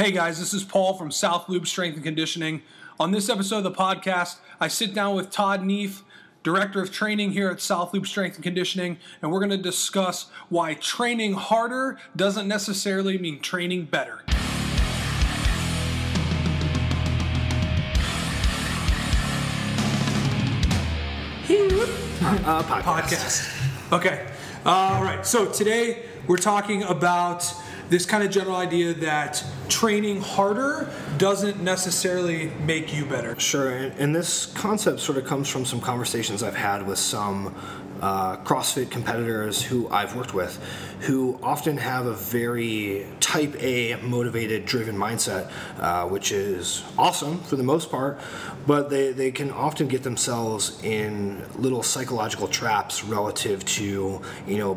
Hey guys, this is Paul from South Loop Strength and Conditioning. On this episode of the podcast, I sit down with Todd Neef, Director of Training here at South Loop Strength and Conditioning, and we're going to discuss why training harder doesn't necessarily mean training better. Podcast. Okay. All right. So today we're talking about this kind of general idea that training harder doesn't necessarily make you better. Sure, and this concept sort of comes from some conversations I've had with some CrossFit competitors who I've worked with, who often have a very type A motivated, driven mindset, which is awesome for the most part, but they can often get themselves in little psychological traps relative to,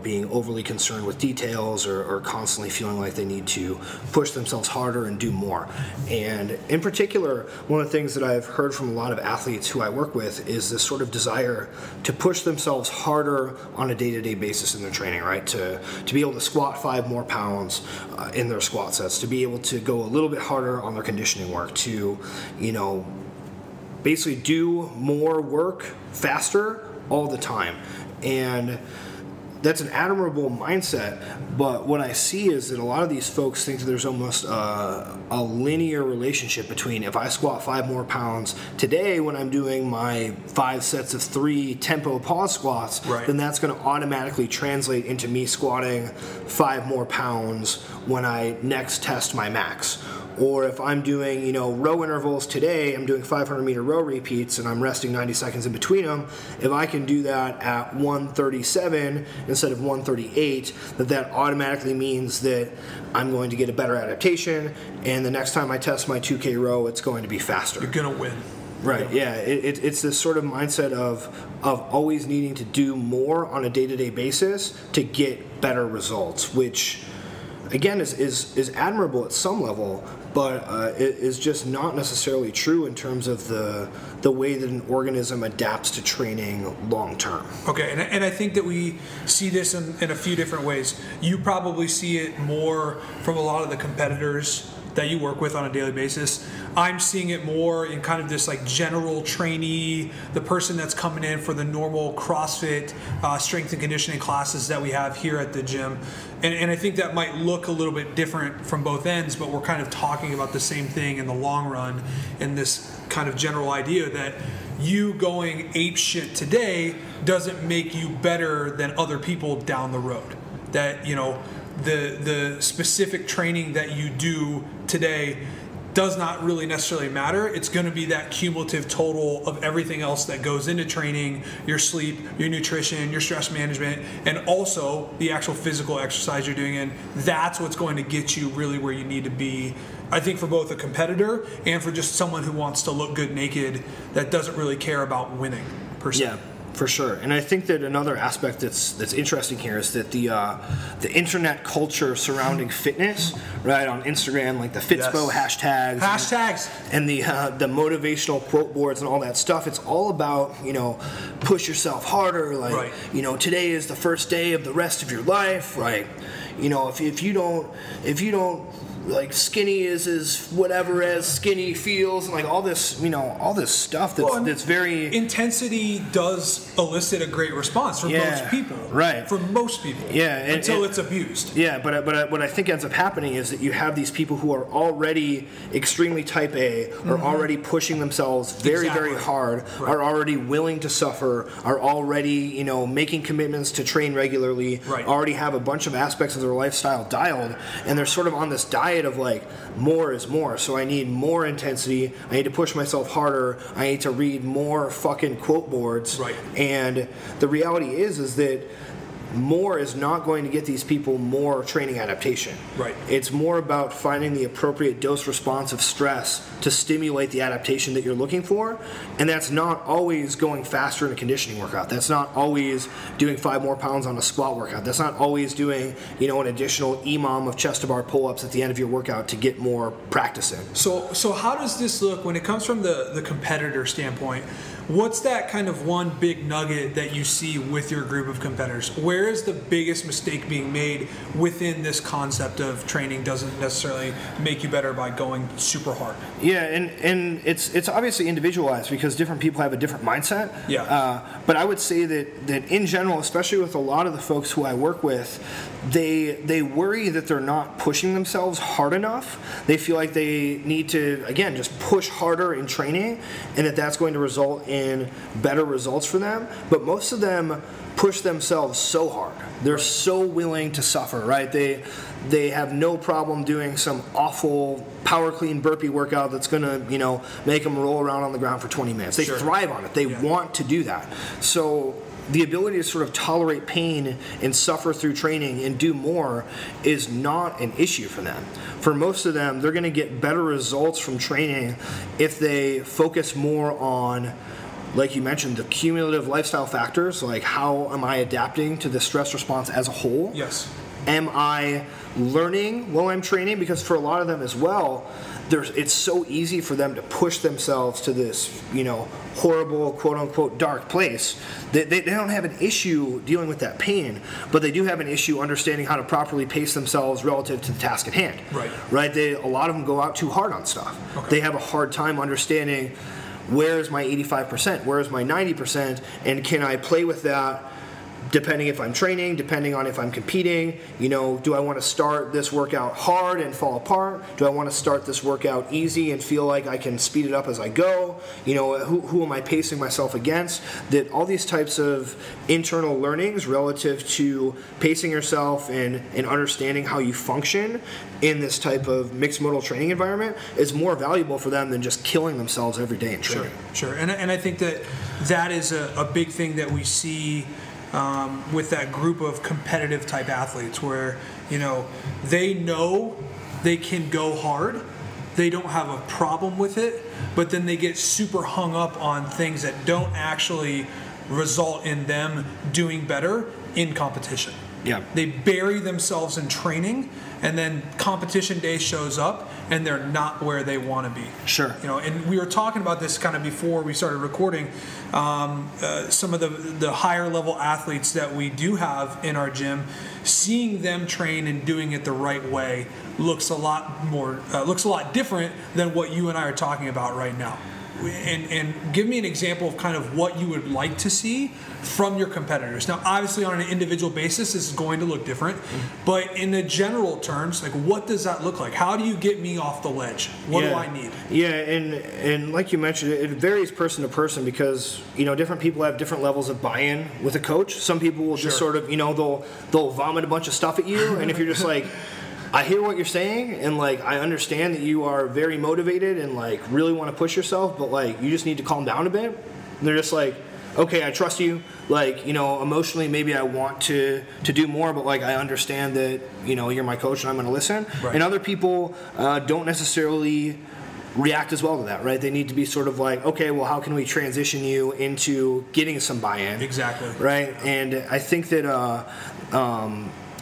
being overly concerned with details or constantly feeling like they need to push themselves harder and do more. And in particular, one of the things that I've heard from a lot of athletes who I work with is this sort of desire to push themselves harder on a day-to-day basis in their training, right? To be able to squat 5 more pounds in their squat sets, to be able to go a little bit harder on their conditioning work, to, basically do more work faster all the time. And that's an admirable mindset, but what I see is that a lot of these folks think that there's almost a linear relationship between if I squat 5 more pounds today when I'm doing my 5 sets of 3 tempo pause squats, right, then that's going to automatically translate into me squatting 5 more pounds when I next test my max. Or if I'm doing, row intervals today, I'm doing 500-meter row repeats and I'm resting 90 seconds in between them, if I can do that at 137 instead of 138, that automatically means that I'm going to get a better adaptation, and the next time I test my 2K row, it's going to be faster. You're going to win. Right, yeah. It's this sort of mindset of always needing to do more on a day-to-day basis to get better results, which, again, is admirable at some level, but it is just not necessarily true in terms of the way that an organism adapts to training long term. Okay, and I think that we see this in a few different ways. You probably see it more from a lot of the competitors that you work with on a daily basis. I'm seeing it more in kind of this like general trainee, the person that's coming in for the normal CrossFit strength and conditioning classes that we have here at the gym. And I think that might look a little bit different from both ends, but we're kind of talking about the same thing in the long run, in this kind of general idea that you going ape shit today doesn't make you better than other people down the road. That, the specific training that you do today does not really necessarily matter. It's going to be that cumulative total of everything else that goes into training, your sleep, your nutrition, your stress management, and also the actual physical exercise you're doing. And that's what's going to get you really where you need to be, I think, for both a competitor and for just someone who wants to look good naked that doesn't really care about winning per se. Yeah. For sure, and I think that another aspect that's interesting here is that the internet culture surrounding fitness, right, on Instagram, like the Fitspo hashtags, and the motivational quote boards and all that stuff. It's all about push yourself harder, like right, today is the first day of the rest of your life, right? If you don't like skinny is whatever as skinny feels, and like all this stuff that's very intensity does elicit a great response from most people, right? For most people, until it's abused. Yeah, but what I think ends up happening is that you have these people who are already extremely type A, are already pushing themselves very hard, are already willing to suffer, are already making commitments to train regularly, already have a bunch of aspects of their lifestyle dialed, and they're sort of on this diet of like more is more. So I need more intensity, I need to push myself harder, I need to read more fucking quote boards. Right. And the reality is that more is not going to get these people more training adaptation. Right. It's more about finding the appropriate dose response of stress to stimulate the adaptation that you're looking for, and that's not always going faster in a conditioning workout. That's not always doing 5 more pounds on a squat workout. That's not always doing, an additional EMOM of chest to bar pull-ups at the end of your workout to get more practice in. So how does this look when it comes from the competitor standpoint? What's that kind of one big nugget that you see with your group of competitors? Where is the biggest mistake being made within this concept of training doesn't necessarily make you better by going super hard? Yeah, and it's obviously individualized because different people have a different mindset. Yeah. But I would say that in general, especially with a lot of the folks who I work with, they worry that they're not pushing themselves hard enough. They feel like they need to, again, just push harder in training, and that's going to result in better results for them. But most of them push themselves so hard. They're so willing to suffer, right? They have no problem doing some awful power clean burpee workout that's going to, make them roll around on the ground for 20 minutes. They thrive on it. They want to do that. So the ability to sort of tolerate pain and suffer through training and do more is not an issue for them. For most of them, they're going to get better results from training if they focus more on, like you mentioned, the cumulative lifestyle factors, like how am I adapting to the stress response as a whole? Yes. Am I learning while I'm training? Because for a lot of them as well, it's so easy for them to push themselves to this, horrible, quote-unquote, dark place. They don't have an issue dealing with that pain, but they do have an issue understanding how to properly pace themselves relative to the task at hand. Right? A lot of them go out too hard on stuff. Okay. They have a hard time understanding where's my 85%, where's my 90%, and can I play with that depending if I'm training, depending on if I'm competing. Do I want to start this workout hard and fall apart? Do I want to start this workout easy and feel like I can speed it up as I go? Who am I pacing myself against? That all these types of internal learnings relative to pacing yourself and understanding how you function in this type of mixed modal training environment is more valuable for them than just killing themselves every day in training. Sure. And I think that is a big thing that we see with that group of competitive type athletes where, they know they can go hard, they don't have a problem with it, but then they get super hung up on things that don't actually result in them doing better in competition. Yeah. They bury themselves in training, and then competition day shows up and they're not where they want to be. Sure. And we were talking about this kind of before we started recording. Some of the higher level athletes that we do have in our gym, seeing them train and doing it the right way looks a lot different than what you and I are talking about right now. And give me an example of kind of what you would like to see from your competitors. Now, obviously, on an individual basis, this is going to look different. But in the general terms, like, what does that look like? How do you get me off the ledge? What do I need? Yeah, and like you mentioned, it varies person to person because, different people have different levels of buy-in with a coach. Some people will just sort of, they'll vomit a bunch of stuff at you. And if you're just like, I hear what you're saying, and I understand that you are very motivated and really want to push yourself, but you just need to calm down a bit. And they're just like, okay, I trust you. Emotionally, maybe I want to do more, but I understand that you're my coach and I'm going to listen. Right. And other people don't necessarily react as well to that, right? They need to be sort of okay, well, how can we transition you into getting some buy-in? Exactly. Right, and I think that.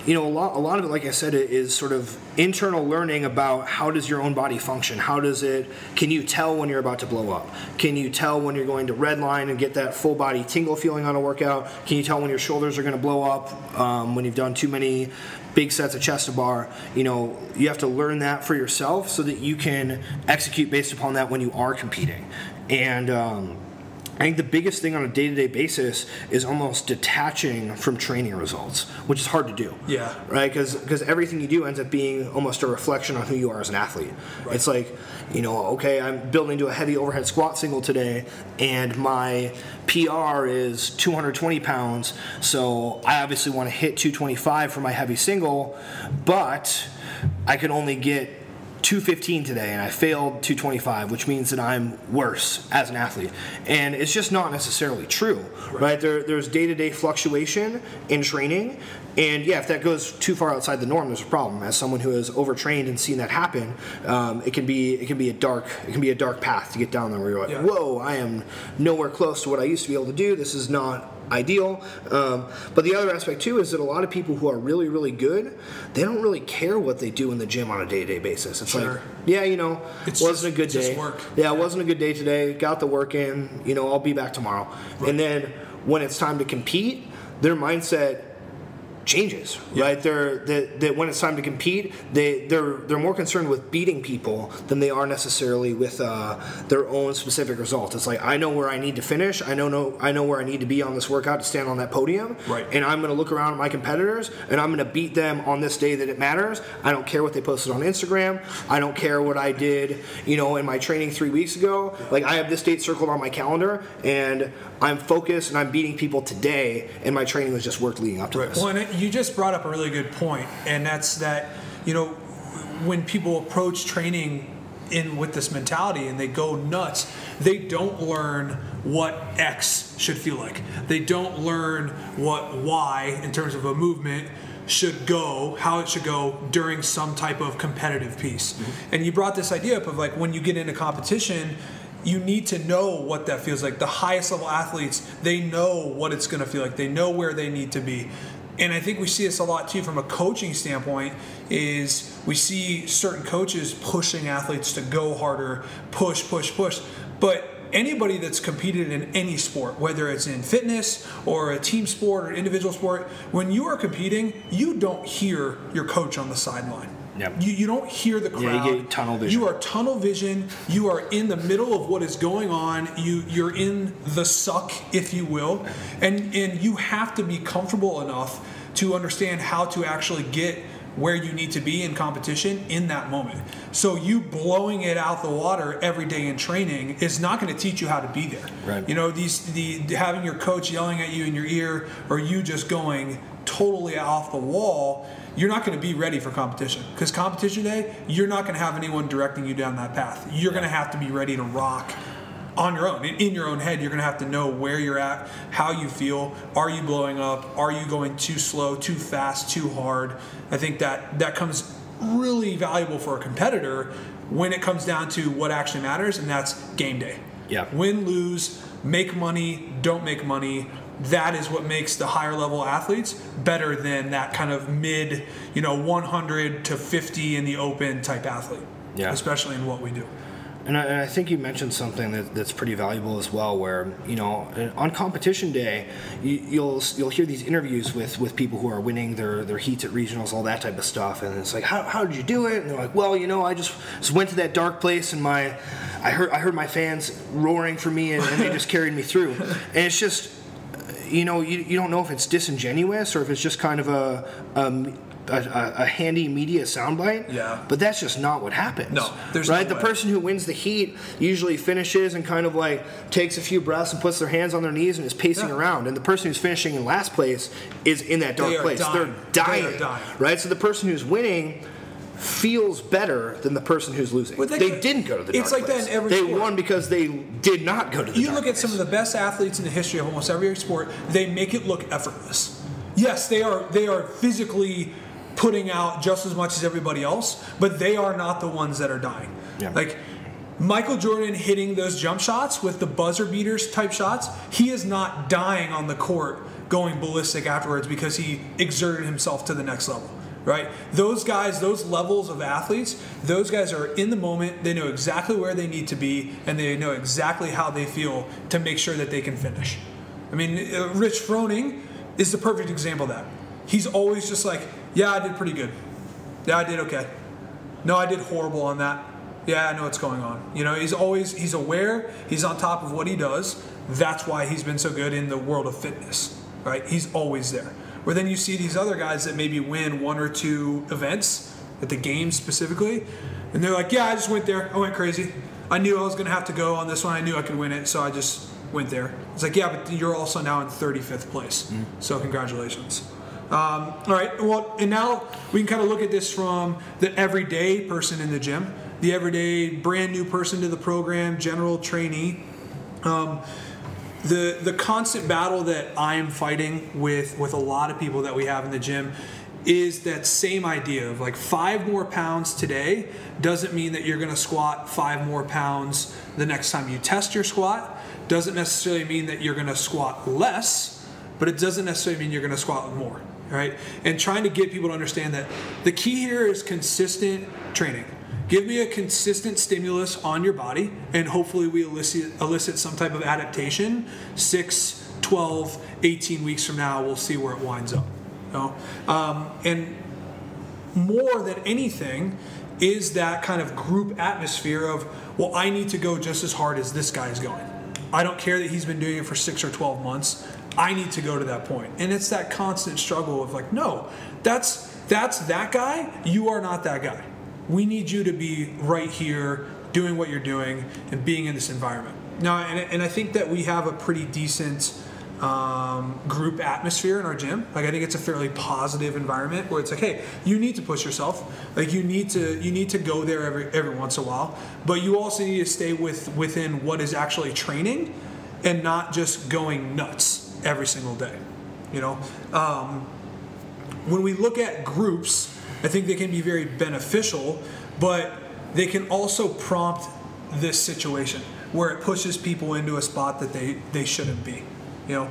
A lot of it, like I said, is sort of internal learning about how does your own body function? Can you tell when you're about to blow up? Can you tell when you're going to redline and get that full body tingle feeling on a workout? Can you tell when your shoulders are going to blow up when you've done too many big sets of chest to bar? You have to learn that for yourself so that you can execute based upon that when you are competing. And I think the biggest thing on a day-to-day basis is almost detaching from training results, which is hard to do. Yeah. Right? Because everything you do ends up being almost a reflection on who you are as an athlete. Right. It's okay, I'm building to a heavy overhead squat single today, and my PR is 220 pounds, so I obviously want to hit 225 for my heavy single, but I can only get 215 today and I failed 225, which means that I'm worse as an athlete. And it's just not necessarily true, right? There's day-to-day fluctuation in training, and yeah, if that goes too far outside the norm, there's a problem. As someone who has overtrained and seen that happen, it can be a dark path to get down there where you're like, whoa, I am nowhere close to what I used to be able to do. This is not ideal. But the other aspect too is that a lot of people who are really, really good, they don't really care what they do in the gym on a day-to-day basis. It's like, yeah, you know, it wasn't a good day. Yeah, it wasn't a good day today. Got the work in. You know, I'll be back tomorrow. Right. And then when it's time to compete, their mindset changes, right? That when it's time to compete, they're more concerned with beating people than they are necessarily with their own specific results. It's like, I know where I need to finish. I know where I need to be on this workout to stand on that podium. Right. And I'm going to look around at my competitors and I'm going to beat them on this day that it matters. I don't care what they posted on Instagram. I don't care what I did, you know, in my training 3 weeks ago. Like, I have this date circled on my calendar and I'm focused and I'm beating people today, and my training was just work leading up to this. Well, and you just brought up a really good point, and that's that, you know, when people approach training with this mentality and they go nuts, they don't learn what X should feel like. They don't learn what Y, in terms of a movement, should go, how it should go during some type of competitive piece. Mm-hmm. And you brought this idea up of, like, when you get into competition, you need to know what that feels like. The highest level athletes, they know what it's going to feel like. They know where they need to be. And I think we see this a lot too from a coaching standpoint, is we see certain coaches pushing athletes to go harder, push. But anybody that's competed in any sport, whether it's in fitness or a team sport or individual sport, when you are competing, you don't hear your coach on the sideline. Yep. You don't hear the crowd. Yeah, you get tunnel vision. You are tunnel vision. You are in the middle of what is going on. You're in the suck, if you will, and you have to be comfortable enough to understand how to actually get where you need to be in competition in that moment. So you blowing it out the water every day in training is not going to teach you how to be there. Right. You know, having your coach yelling at you in your ear, or you just going totally off the wall, you're not going to be ready for competition. Because competition day, you're not going to have anyone directing you down that path. You're going to have to be ready to rock on your own. In your own head, you're going to have to know where you're at, how you feel. Are you blowing up? Are you going too slow, too fast, too hard? I think that comes really valuable for a competitor when it comes down to what actually matters, and that's game day. Yeah. Win, lose, make money, don't make money. That is what makes the higher level athletes better than that kind of mid, 100 to 50 in the open type athlete. Yeah. Especially in what we do. And I think you mentioned something that's pretty valuable as well, where, on competition day, you'll hear these interviews with people who are winning their heats at regionals, all that type of stuff, and it's like, how did you do it? And they're like, well, I just went to that dark place, and I heard my fans roaring for me, and they just carried me through. And it's just, you don't know if it's disingenuous or if it's just kind of a handy media soundbite. Yeah. But that's just not what happens. No, there's right. No the way. person who wins the heat usually finishes and kind of like takes a few breaths and puts their hands on their knees and is pacing around. And the person who's finishing in last place is in that dark place. They're dying. They are dying. Right. So the person who's winning feels better than the person who's losing. They didn't go to the dark place. It's like that in every sport. They won because they did not go to the dark place. You look at some of the best athletes in the history of almost every sport, they make it look effortless. Yes, they are physically putting out just as much as everybody else, but they are not the ones that are dying. Yeah. Like Michael Jordan hitting those jump shots with the buzzer beaters type shots, he is not dying on the court going ballistic afterwards because he exerted himself to the next level. Right? Those guys, those levels of athletes, those guys are in the moment. They know exactly where they need to be, and they know exactly how they feel to make sure that they can finish. I mean, Rich Froning is the perfect example of that. He's always just like, yeah, I did pretty good. Yeah, I did okay. No, I did horrible on that. Yeah, I know what's going on. He's aware, he's on top of what he does. That's why he's been so good in the world of fitness, right? He's always there. Where then you see these other guys that maybe win one or two events at the games specifically, and they're like, yeah, I just went there. I went crazy. I knew I was going to have to go on this one. I knew I could win it, so I just went there. It's like, yeah, but you're also now in 35th place. So congratulations. All right, well, and now we can kind of look at this from the everyday person in the gym, the everyday brand new person to the program, general trainee. The constant battle that I am fighting with a lot of people that we have in the gym is that same idea of like 5 more pounds today doesn't mean that you're going to squat 5 more pounds the next time you test your squat. Doesn't necessarily mean that you're going to squat less but it doesn't necessarily mean you're going to squat more, right? And trying to get people to understand that the key here is consistent training. Give me a consistent stimulus on your body, and hopefully we elicit some type of adaptation. 6, 12, 18 weeks from now, we'll see where it winds up. You know? And more than anything is that kind of group atmosphere of, well, I need to go just as hard as this guy is going. I don't care that he's been doing it for 6 or 12 months. I need to go to that point. And it's that constant struggle of like, no, that's that guy. You are not that guy. We need you to be right here doing what you're doing and being in this environment. Now, and I think that we have a pretty decent group atmosphere in our gym. Like, I think it's a fairly positive environment where it's like, hey, you need to push yourself. Like, you need to go there every once in a while, but you also need to stay within what is actually training and not just going nuts every single day. You know, when we look at groups, I think they can be very beneficial, but they can also prompt this situation where it pushes people into a spot that they shouldn't be. You know,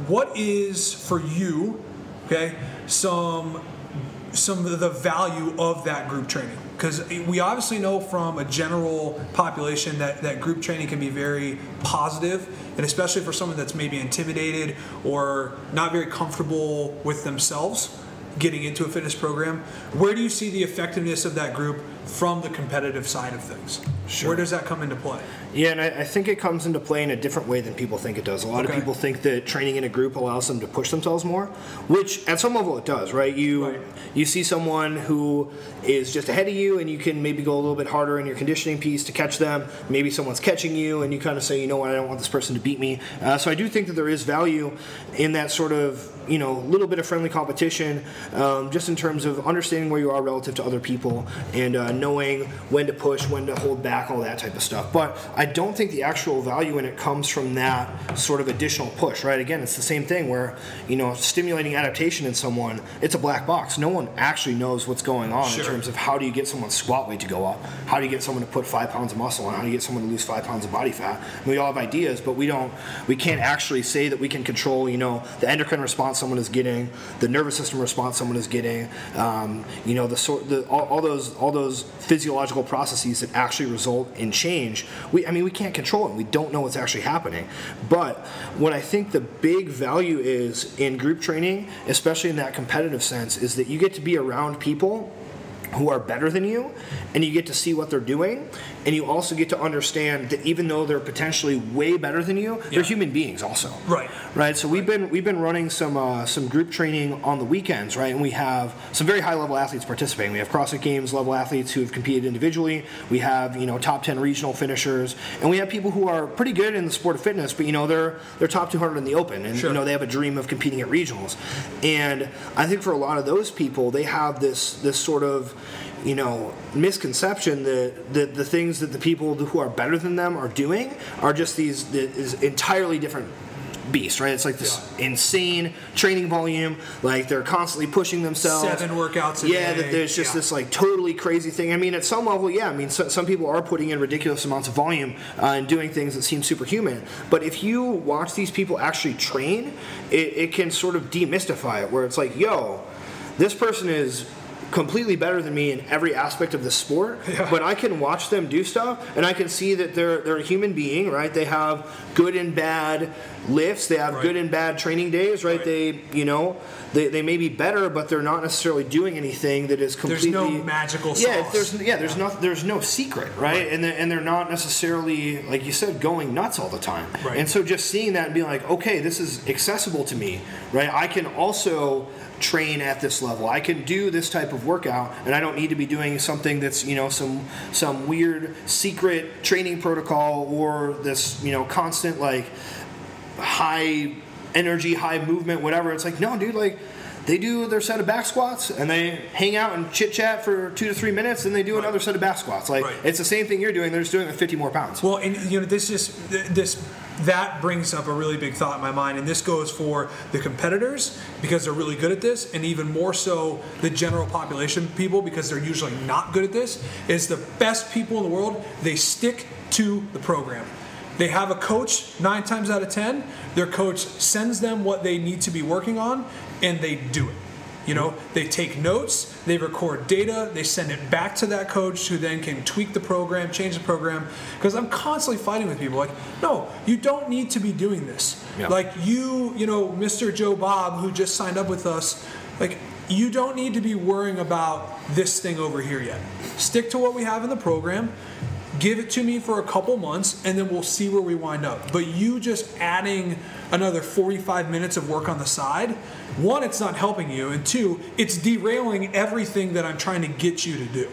what is for you, okay, some of the value of that group training? Because we obviously know from a general population that group training can be very positive, and especially for someone that's maybe intimidated or not very comfortable with themselves getting into a fitness program. Where do you see the effectiveness of that group from the competitive side of things? Sure. Where does that come into play? Yeah, and I think it comes into play in a different way than people think it does. A lot of people think that training in a group allows them to push themselves more, which at some level it does, right? You see someone who is just ahead of you, and you can maybe go a little bit harder in your conditioning piece to catch them. Maybe someone's catching you, and you kind of say, you know what, I don't want this person to beat me. So I do think that there is value in that sort of, you know, little bit of friendly competition, just in terms of understanding where you are relative to other people and knowing when to push, when to hold back, all that type of stuff. But I don't think the actual value in it comes from that sort of additional push, right? Again, it's the same thing where, you know, stimulating adaptation in someone, it's a black box. No one actually knows what's going on in terms of how do you get someone's squat weight to go up? How do you get someone to put 5 pounds of muscle on? How do you get someone to lose 5 pounds of body fat? And we all have ideas, but we can't actually say that we can control, you know, the endocrine response someone is getting, the nervous system response someone is getting, you know, all those physiological processes that actually result in change. We can't control it. We don't know what's actually happening. But what I think the big value is in group training, especially in that competitive sense, is that you get to be around people who are better than you, and you get to see what they're doing, and you also get to understand that even though they're potentially way better than you, they're human beings also. Right. So we've been running some group training on the weekends, right? And we have some very high level athletes participating. We have CrossFit Games level athletes who have competed individually. We have, you know, top 10 regional finishers, and we have people who are pretty good in the sport of fitness, but you know they're top 200 in the open, and you know they have a dream of competing at regionals. And I think for a lot of those people, they have this sort of, you know, misconception that the things that the people who are better than them are doing are just these entirely different beasts, right? It's like this insane training volume, like they're constantly pushing themselves. 7 workouts a day. Yeah, that there's just this like totally crazy thing. I mean, at some level, yeah, I mean, some people are putting in ridiculous amounts of volume and doing things that seem superhuman. But if you watch these people actually train, it can sort of demystify it, where it's like, yo, this person is completely better than me in every aspect of the sport, but I can watch them do stuff, and I can see that they're a human being, right? They have good and bad lifts, they have good and bad training days, right? They, you know, they may be better, but they're not necessarily doing anything that is completely. There's no magical sauce. There's no secret, right? And they're not necessarily, like you said, going nuts all the time. And so just seeing that and being like, okay, this is accessible to me, right? I can also train at this level. I can do this type of workout, and I don't need to be doing something that's, you know, some weird secret training protocol or this, you know, constant like high energy, high movement, whatever. It's like, no, dude, like they do their set of back squats and they hang out and chit chat for 2 to 3 minutes, and they do another set of back squats. Like it's the same thing you're doing. They're just doing it with 50 more pounds. Well, and you know, that brings up a really big thought in my mind, and this goes for the competitors because they're really good at this, and even more so the general population people because they're usually not good at this. Is the best people in the world, they stick to the program. They have a coach 9 times out of 10. Their coach sends them what they need to be working on, and they do it. You know, they take notes, they record data, they send it back to that coach who then can tweak the program, change the program. Because I'm constantly fighting with people like, no, you don't need to be doing this. Yeah. Like you know, Mr. Joe Bob who just signed up with us, like you don't need to be worrying about this thing over here yet. Stick to what we have in the program. Give it to me for a couple months, and then we'll see where we wind up. But you just adding another 45 minutes of work on the side, one, it's not helping you, and two, it's derailing everything that I'm trying to get you to do.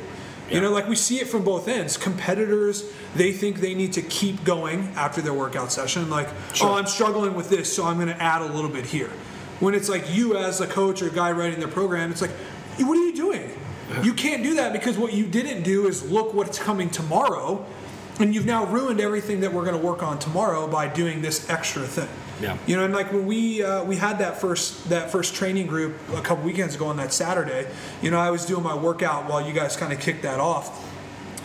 Yeah. You know, like we see it from both ends. Competitors, they think they need to keep going after their workout session. Like, sure. Oh, I'm struggling with this, so I'm going to add a little bit here. When it's like you as a coach or guy writing their program, it's like, what are you doing? You can't do that because what you didn't do is look what's coming tomorrow, and you've now ruined everything that we're going to work on tomorrow by doing this extra thing. Yeah. You know, and like when we had that first training group a couple weekends ago on that Saturday, you know, I was doing my workout while you guys kind of kicked that off,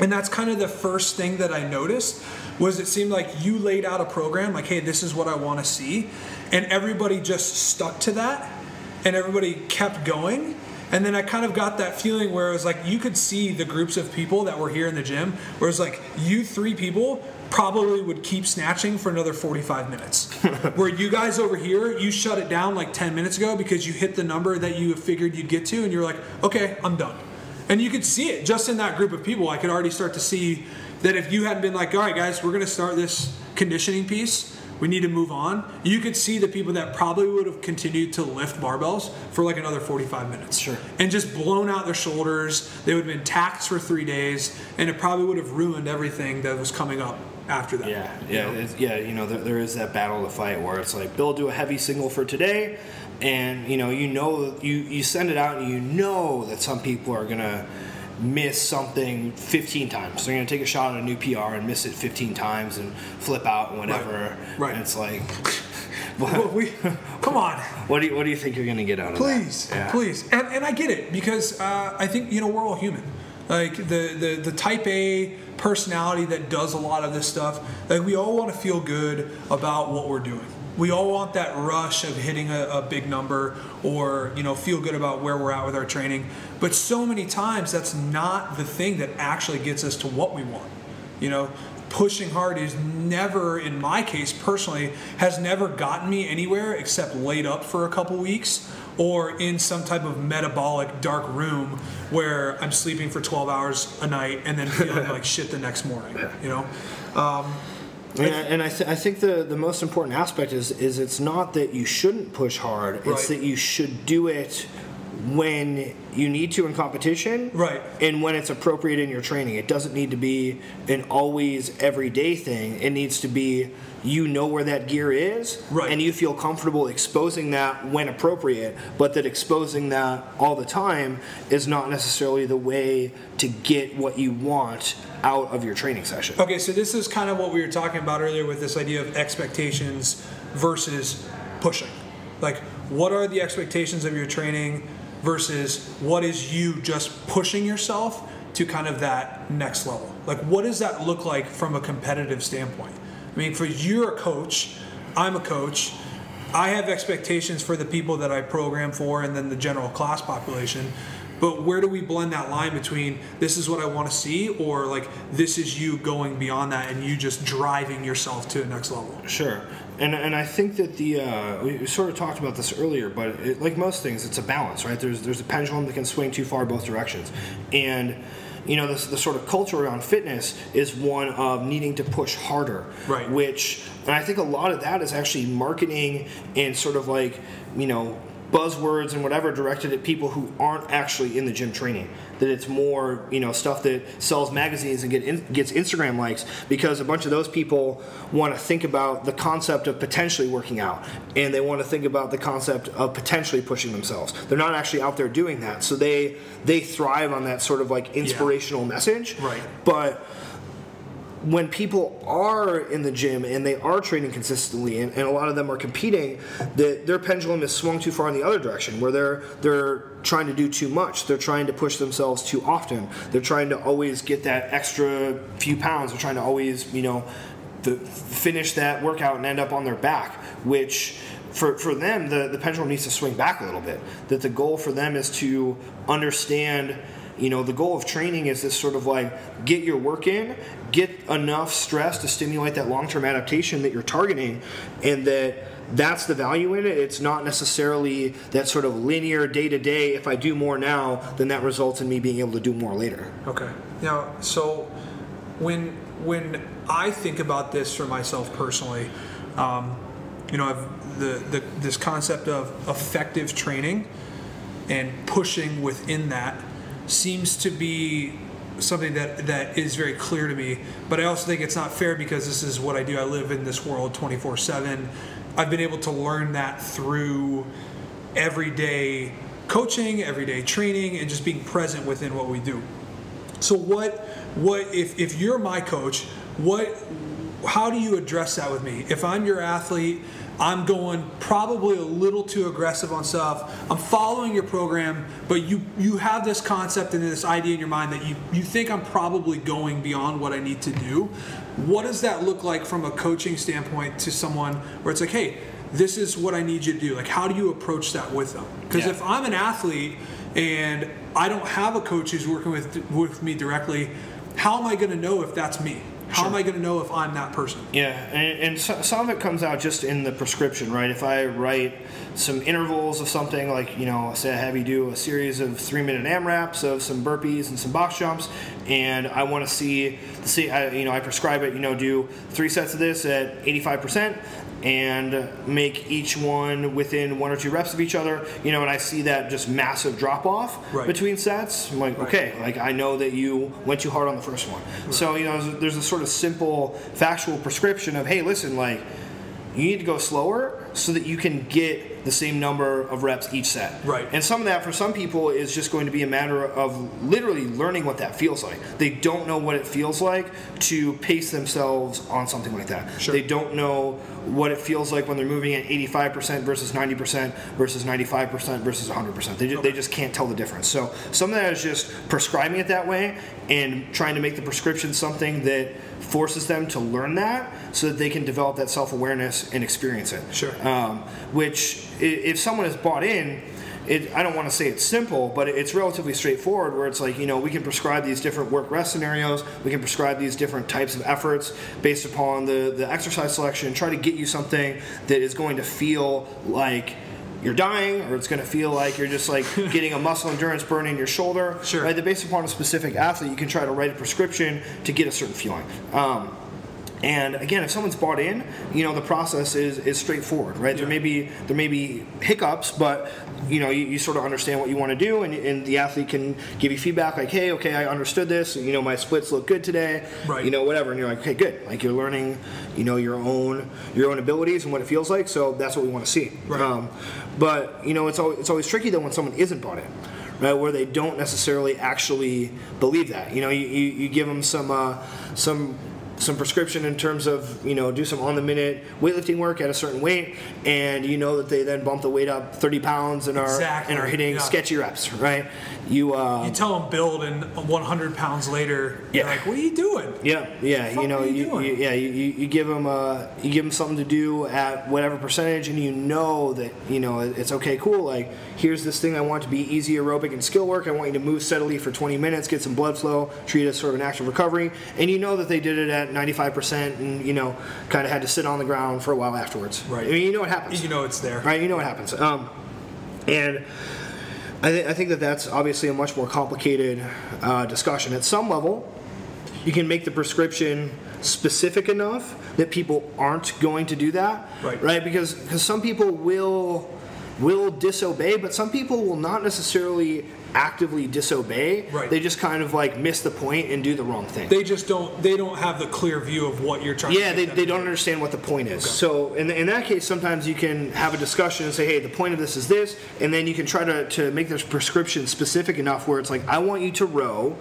and that's kind of the first thing that I noticed was it seemed like you laid out a program like, hey, this is what I want to see, and everybody just stuck to that, and everybody kept going. And then I kind of got that feeling where it was like you could see the groups of people that were here in the gym, where it's like you 3 people probably would keep snatching for another 45 minutes. Where you guys over here, you shut it down like 10 minutes ago because you hit the number that you figured you'd get to, and you're like, okay, I'm done. And you could see it just in that group of people. I could already start to see that if you hadn't been like, all right, guys, we're going to start this conditioning piece, we need to move on, you could see the people that probably would have continued to lift barbells for like another 45 minutes. Sure. And just blown out their shoulders. They would have been taxed for 3 days, and it probably would have ruined everything that was coming up after that. You know, there is that battle to fight where it's like, Bill, do a heavy single for today, and you send it out, and you know that some people are gonna miss something 15 times. They're going to take a shot at a new PR and miss it 15 times and flip out and whatever. Right. And it's like, come on. What do you think you're going to get out of that? Please. And I get it because I think, you know, we're all human. Like the type A personality that does a lot of this stuff, like we all want to feel good about what we're doing. We all want that rush of hitting a big number or, you know, feel good about where we're at with our training. But so many times that's not the thing that actually gets us to what we want. You know, pushing hard is never, in my case personally, has never gotten me anywhere except laid up for a couple weeks or in some type of metabolic dark room where I'm sleeping for 12 hours a night and then feeling like shit the next morning, you know? I think the most important aspect is it's not that you shouldn't push hard. It's that you should do it when you need to in competition, and when it's appropriate in your training. It doesn't need to be an always everyday thing. It needs to be, you know where that gear is, and you feel comfortable exposing that when appropriate, but that exposing that all the time is not necessarily the way to get what you want out of your training session. Okay, so this is kind of what we were talking about earlier with this idea of expectations versus pushing. Like, what are the expectations of your training versus what is you just pushing yourself to kind of that next level? Like, what does that look like from a competitive standpoint? I mean, for you're a coach, I'm a coach, I have expectations for the people that I program for and then the general class population. But where do we blend that line between this is what I want to see or like this is you going beyond that and you just driving yourself to the next level? Sure. And I think that we sort of talked about this earlier, but like most things, it's a balance, right? There's a pendulum that can swing too far both directions. And you know, the sort of culture around fitness is one of needing to push harder, which, and I think a lot of that is actually marketing and sort of like, you know, buzzwords and whatever directed at people who aren't actually in the gym training. That it's more, you know, stuff that sells magazines and gets Instagram likes because a bunch of those people want to think about the concept of potentially working out and they want to think about the concept of potentially pushing themselves. They're not actually out there doing that, so they thrive on that sort of like inspirational message. But when people are in the gym and they are training consistently and a lot of them are competing, their pendulum is swung too far in the other direction where they're trying to do too much. They're trying to push themselves too often. They're trying to always get that extra few pounds. They're trying to always, you know, finish that workout and end up on their back, which for them, the pendulum needs to swing back a little bit. That the goal for them is to understand, the goal of training is this sort of like, get your work in, get enough stress to stimulate that long-term adaptation that you're targeting, and that's the value in it. It's not necessarily that sort of linear day-to-day, if I do more now, then that results in me being able to do more later. Okay. Now, so when I think about this for myself personally, this concept of effective training and pushing within that seems to be something that is very clear to me. But I also think it's not fair because this is what I do. I live in this world 24/7. I've been able to learn that through everyday coaching, everyday training, and just being present within what we do. So what if you're my coach, how do you address that with me? If I'm your athlete, I'm going probably a little too aggressive on stuff. I'm following your program, but you have this concept and this idea in your mind that you think I'm probably going beyond what I need to do. What does that look like from a coaching standpoint to someone where it's like, hey, this is what I need you to do? Like, how do you approach that with them? Because if I'm an athlete and I don't have a coach who's working with me directly, how am I going to know if that's me? How am I going to know if I'm that person? Yeah, and some of it comes out just in the prescription, right? If I write some intervals of something, like, say I have you do a series of 3-minute AMRAPs of some burpees and some box jumps, and I want to see, I prescribe it, do 3 sets of this at 85%, and make each one within 1 or 2 reps of each other, and I see that just massive drop off between sets. I'm like, okay, like I know that you went too hard on the first one. So, there's a sort of simple factual prescription of, hey, listen, like, you need to go slower so that you can get the same number of reps each set. Right. And some of that, for some people, is just going to be a matter of literally learning what that feels like. They don't know what it feels like to pace themselves on something like that. Sure. They don't know what it feels like when they're moving at 85% versus 90% versus 95% versus 100%. They just can't tell the difference. So some of that is just prescribing it that way and trying to make the prescription something that forces them to learn that so that they can develop that self-awareness and experience it. Sure. Which, if someone is bought in, I don't want to say it's simple, but it's relatively straightforward, where it's like, we can prescribe these different work-rest scenarios, we can prescribe these different types of efforts based upon the exercise selection, try to get you something that is going to feel like you're dying, or it's going to feel like you're just like getting a muscle endurance burn in your shoulder. Sure. Right? That based upon a specific athlete, you can try to write a prescription to get a certain feeling. And again, if someone's bought in, the process is straightforward, right? Yeah. There may be hiccups, but you sort of understand what you want to do, and the athlete can give you feedback like, hey, okay, I understood this. My splits look good today. Right. Whatever, and you're like, okay, good. Like, you're learning, your own abilities and what it feels like. So that's what we want to see. Right. But it's always tricky though when someone isn't bought in. Right, where they don't necessarily actually believe that. You give them some prescription in terms of, do some on-the-minute weightlifting work at a certain weight, and that they then bump the weight up 30 pounds and are hitting sketchy reps, right? You tell them build, and 100 pounds later, you're like, what are you doing? Yeah. You give them something to do at whatever percentage, and that it's okay, cool. Like, here's this thing I want to be easy aerobic and skill work. I want you to move steadily for 20 minutes, get some blood flow, treat it as sort of an active recovery, and that they did it at 95% and kind of had to sit on the ground for a while afterwards. Right. I mean, what happens. It's there. Right. What happens. And I think that's obviously a much more complicated discussion. At some level, you can make the prescription specific enough that people aren't going to do that. Right. Because some people will disobey, but some people will not necessarily actively disobey. Right. They just kind of like miss the point and do the wrong thing. They don't have the clear view of what you're trying to do. Yeah, they don't understand what the point is. Okay. So in that case, sometimes you can have a discussion and say, hey, the point of this is this, and then you can try to make this prescription specific enough where it's like, I want you to row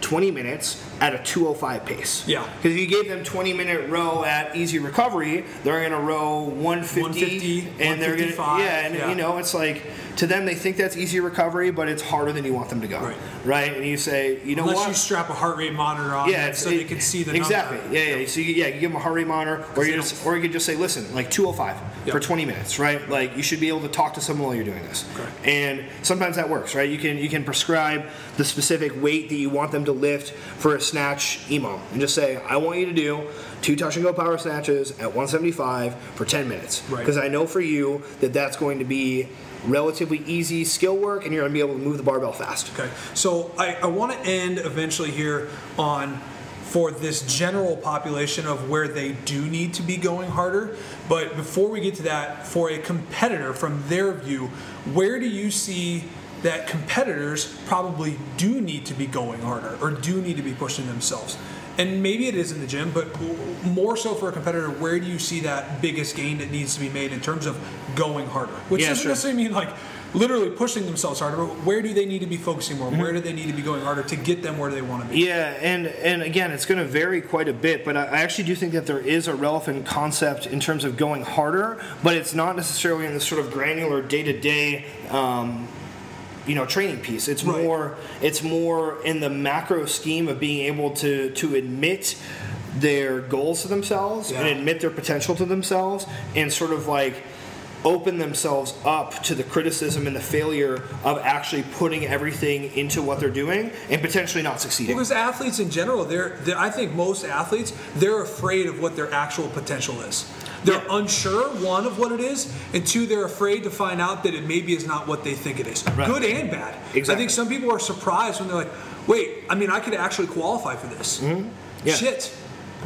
20 minutes at a 2:05 pace. Yeah. Because if you gave them 20-minute row at easy recovery, they're going to row 150 and they're going to, you know, it's like, to them, they think that's easy recovery, but it's harder than you want them to go. Right? And you say, you know what? Unless you strap a heart rate monitor on so they can see the number. Exactly. Yeah. So you give them a heart rate monitor, or you could just say, listen, like 2:05 for 20 minutes, right? Like you should be able to talk to someone while you're doing this. And sometimes that works, right? You can prescribe the specific weight that you want them to lift for a snatch EMOM, and just say, I want you to do 2 touch and go power snatches at 175 for 10 minutes. Because I know for you that that's going to be relatively easy skill work, and you're going to be able to move the barbell fast. Okay, so I want to end eventually here on for this general population of where they do need to be going harder. But before we get to that, for a competitor, from their view, where do you see that competitors probably do need to be going harder or do need to be pushing themselves? And maybe it is in the gym, but more so for a competitor, where do you see that biggest gain that needs to be made in terms of going harder? Which doesn't necessarily mean like literally pushing themselves harder, but where do they need to be focusing more? Where do they need to be going harder to get them where they want to be? Yeah, and again, it's going to vary quite a bit, but I actually do think that there is a relevant concept in terms of going harder, but it's not necessarily in this sort of granular day-to-day training piece. It's more in the macro scheme of being able to admit their goals to themselves and admit their potential to themselves, and sort of like open themselves up to the criticism and the failure of actually putting everything into what they're doing and potentially not succeeding. Because athletes in general, I think most athletes, they're afraid of what their actual potential is. They're unsure, one, of what it is, and two, they're afraid to find out that it maybe is not what they think it is. Good and bad. Exactly. I think some people are surprised when they're like, wait, I mean, I could actually qualify for this. Shit.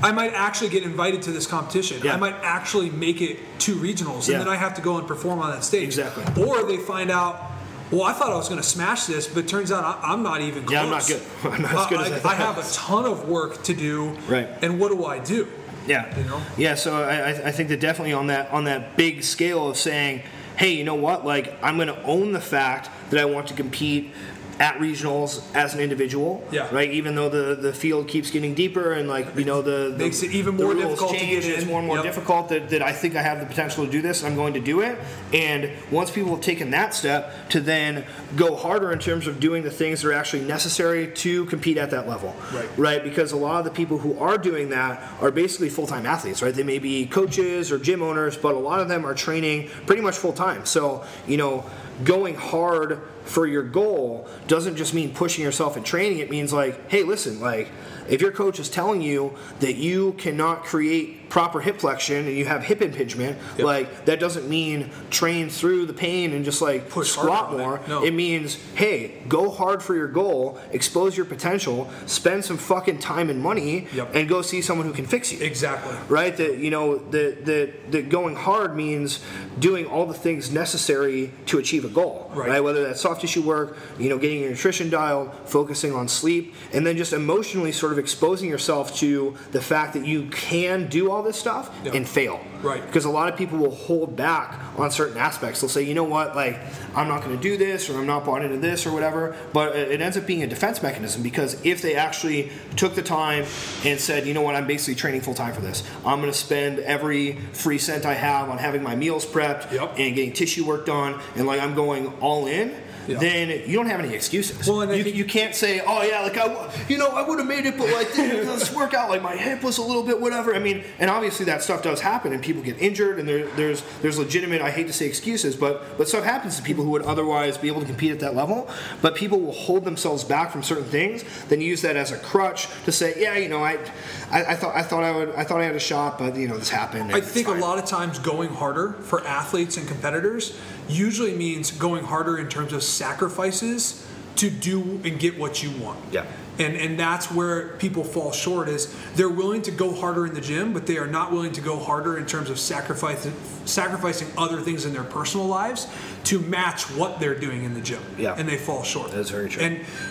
I might actually get invited to this competition. I might actually make it to regionals, and then I have to go and perform on that stage. Exactly. Or they find out, well, I thought I was going to smash this, but it turns out I'm not even close. Yeah, I'm not good. I'm not as good as I thought. I have a ton of work to do, and what do I do? Yeah. You know? Yeah, so I think that definitely on that big scale of saying, hey, you know what, like I'm going to own the fact that I want to compete at regionals as an individual, right? Even though the field keeps getting deeper and the makes it even more difficult to get in. It's more and more difficult that I think I have the potential to do this and I'm going to do it. And once people have taken that step to then go harder in terms of doing the things that are actually necessary to compete at that level, right? Because a lot of the people who are doing that are basically full-time athletes, right? They may be coaches or gym owners, but a lot of them are training pretty much full-time. So, going hard for your goal doesn't just mean pushing yourself in training. It means like, hey, listen, like if your coach is telling you that you cannot create proper hip flexion and you have hip impingement, like that doesn't mean train through the pain and just like squat more. No. It means, hey, go hard for your goal, expose your potential, spend some fucking time and money, and go see someone who can fix you. Exactly. Right? That going hard means doing all the things necessary to achieve a goal. Right? Whether that's soft tissue work, getting your nutrition dialed, focusing on sleep, and then just emotionally sort of exposing yourself to the fact that you can do all this stuff and fail. Right. Because a lot of people will hold back on certain aspects. They'll say, you know what, like, I'm not going to do this, or I'm not bought into this, or whatever. But it ends up being a defense mechanism, because if they actually took the time and said, you know what, I'm basically training full time for this. I'm going to spend every free cent I have on having my meals prepped and getting tissue work done, and like I'm going all in. Then you don't have any excuses. Well, you can't say, oh yeah, like I would have made it, but like this workout, like my hip was a little bit whatever. I mean, and obviously that stuff does happen, and people get injured, and there's legitimate, I hate to say excuses, but stuff happens to people who would otherwise be able to compete at that level. But people will hold themselves back from certain things, then use that as a crutch to say, yeah, I thought I had a shot, but this happened. I think a lot of times going harder for athletes and competitors usually means going harder in terms of sacrifices to do and get what you want. Yeah. And that's where people fall short, is they're willing to go harder in the gym, but they are not willing to go harder in terms of sacrificing other things in their personal lives to match what they're doing in the gym. Yeah. And they fall short. That's very true.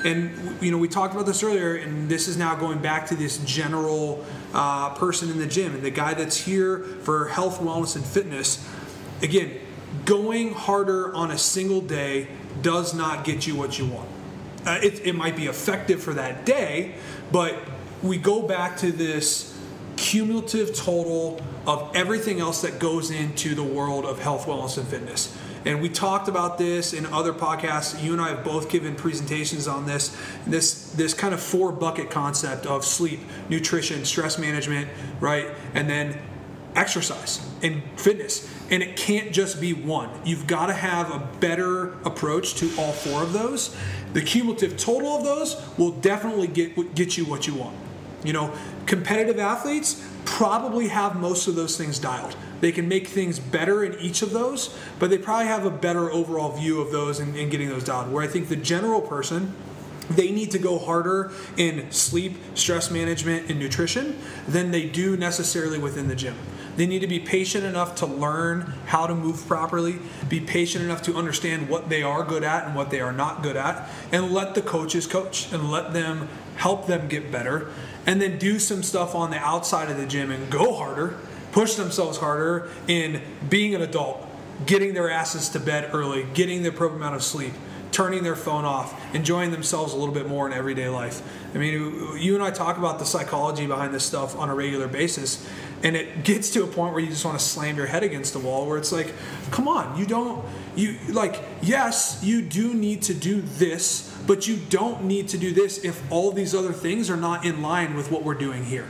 And we talked about this earlier, and this is now going back to this general person in the gym, and the guy that's here for health, wellness, and fitness. Again, going harder on a single day does not get you what you want. It might be effective for that day, but we go back to this cumulative total of everything else that goes into the world of health, wellness, and fitness. And we talked about this in other podcasts. You and I have both given presentations on this kind of 4-bucket concept of sleep, nutrition, stress management, right? And then exercise and fitness. And it can't just be one. You've got to have a better approach to all 4 of those. The cumulative total of those will definitely get you what you want. You know, competitive athletes probably have most of those things dialed. They can make things better in each of those, but they probably have a better overall view of those and getting those dialed. Where I think the general person, they need to go harder in sleep, stress management, and nutrition than they do necessarily within the gym. They need to be patient enough to learn how to move properly, be patient enough to understand what they are good at and what they are not good at, and let the coaches coach and let them help them get better, and then do some stuff on the outside of the gym and go harder, push themselves harder in being an adult, getting their asses to bed early, getting the appropriate amount of sleep, turning their phone off, enjoying themselves a little bit more in everyday life. I mean, you and I talk about the psychology behind this stuff on a regular basis, and it gets to a point where you just want to slam your head against the wall, where it's like, come on, yes, you do need to do this, but you don't need to do this if all these other things are not in line with what we're doing here.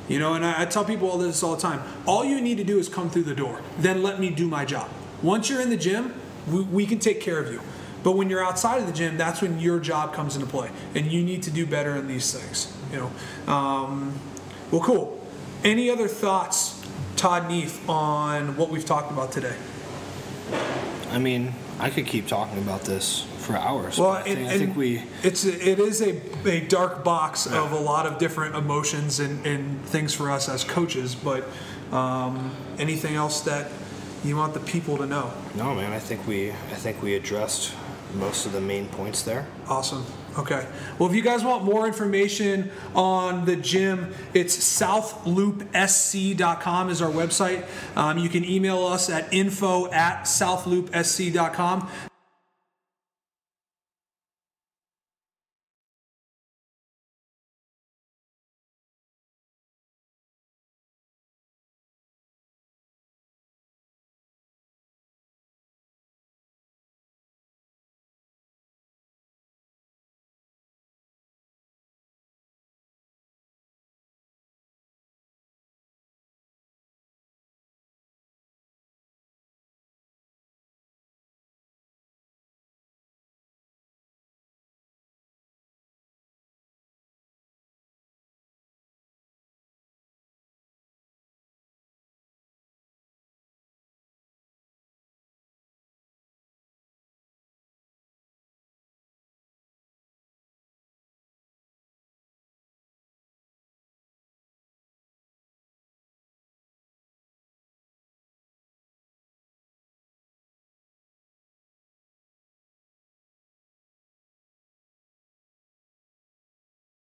You know, and I tell people all this all the time. All you need to do is come through the door. Then let me do my job. Once you're in the gym, we can take care of you. But when you're outside of the gym, that's when your job comes into play. And you need to do better in these things. You know. Well, cool. Any other thoughts, Todd Neef, on what we've talked about today? I mean, I could keep talking about this for hours. Well, I think it is a dark box of a lot of different emotions and things for us as coaches. But anything else that you want the people to know? No, man. I think we addressed most of the main points there. Awesome. Okay. Well, if you guys want more information on the gym, it's southloopsc.com is our website. You can email us at info@southloopsc.com.